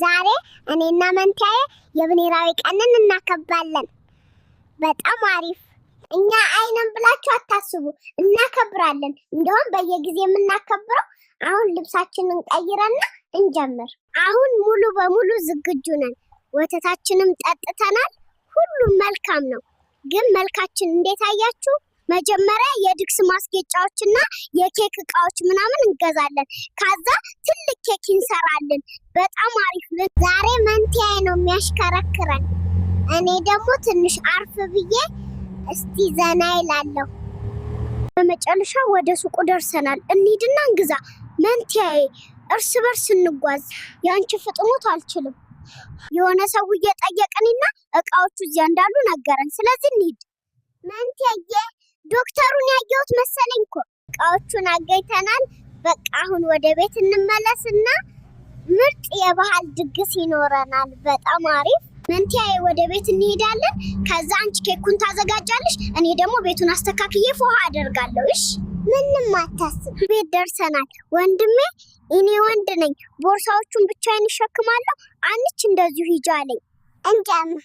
ዛሬ እኔና መንታዬ የብሔራዊ ቀንን እናከብራለን። በጣም አሪፍ። እኛ አይነን ብላችሁ አታስቡ፣ እናከብራለን። እንደውም በየጊዜው የምናከብረው አሁን ልብሳችንን ቀይረና እንጀምር። አሁን ሙሉ በሙሉ ዝግጁ ነን። ወተታችንም ጠጥተናል። ሁሉም መልካም ነው። ግን መልካችን እንዴት አያችሁ? መጀመሪያ የድግስ ማስጌጫዎችና የኬክ እቃዎች ምናምን እንገዛለን። ከዛ ትልቅ ኬክ እንሰራለን። በጣም አሪፍ። ዛሬ መንቲያዬ ነው የሚያሽከረክረን። እኔ ደግሞ ትንሽ አርፍ ብዬ እስቲ ዘና ይላለሁ። በመጨረሻ ወደ ሱቁ ደርሰናል። እንሂድና እንግዛ። መንቲያዬ እርስ በርስ እንጓዝ። ያንቺ ፍጥነት አልችልም። የሆነ ሰው እየጠየቀንና እቃዎቹ እዚያ እንዳሉ ነገረን። ስለዚህ እንሂድ። መንቲያዬ ዶክተሩን ያየሁት መሰለኝ እኮ። እቃዎቹን አገኝተናል። በቃ አሁን ወደ ቤት እንመለስና ምርጥ የባህል ድግስ ይኖረናል። በጣም አሪፍ። መንቲያዬ ወደ ቤት እንሄዳለን። ከዛ አንቺ ኬኩን ታዘጋጃለሽ፣ እኔ ደግሞ ቤቱን አስተካክዬ ፎሃ አደርጋለሁ። እሺ? ምንም አታስብ። ቤት ደርሰናል። ወንድሜ እኔ ወንድ ነኝ፣ ቦርሳዎቹን ብቻዬን እሸክማለሁ። አንቺ እንደዚሁ ሂጂ አለኝ። እንጀምር።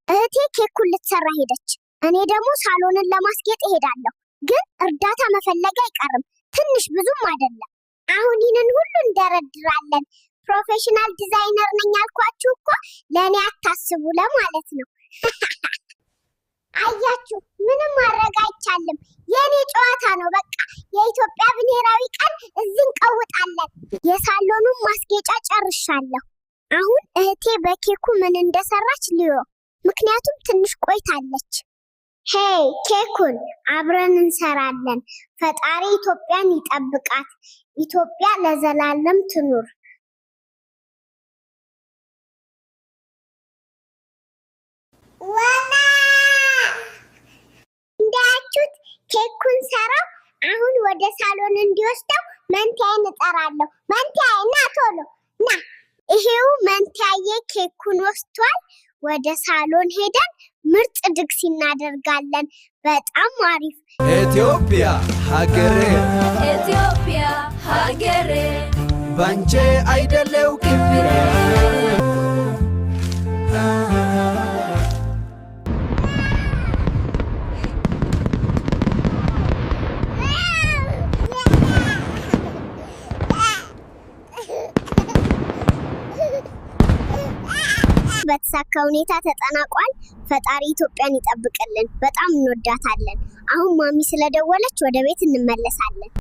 እህቴ ኬኩን ልትሰራ ሄደች። እኔ ደግሞ ሳሎንን ለማስጌጥ እሄዳለሁ። ግን እርዳታ መፈለግ አይቀርም። ትንሽ ብዙም አይደለም። አሁን ይህንን ሁሉ እንደረድራለን። ፕሮፌሽናል ዲዛይነር ነኝ አልኳችሁ እኮ። ለእኔ አታስቡ ለማለት ነው። አያችሁ፣ ምንም ማድረግ አይቻልም። የእኔ ጨዋታ ነው። በቃ የኢትዮጵያ ብሔራዊ ቀን እዚህ እንቀውጣለን። የሳሎኑን ማስጌጫ ጨርሻለሁ። አሁን እህቴ በኬኩ ምን እንደሰራች ልዮ፣ ምክንያቱም ትንሽ ቆይታለች። ሄይ ኬኩን አብረን እንሰራለን። ፈጣሪ ኢትዮጵያን ይጠብቃት። ኢትዮጵያ ለዘላለም ትኑር። እንዳያችሁት ኬኩን ሰራው። አሁን ወደ ሳሎን እንዲወስደው መንቲያዬን እጠራለሁ። መንቲያዬ ና ቶሎ ና። ይሄው መንቲያዬ ኬኩን ወስዷል። ወደ ሳሎን ሄደን ምርጥ ድግስ እናደርጋለን። በጣም አሪፍ። ኢትዮጵያ ሀገሬ፣ ኢትዮጵያ ሀገሬ፣ ባንቺ አይደለው ክብሬ። በተሳካ ሁኔታ ተጠናቋል። ፈጣሪ ኢትዮጵያን ይጠብቅልን። በጣም እንወዳታለን። አሁን ማሚ ስለደወለች ወደ ቤት እንመለሳለን።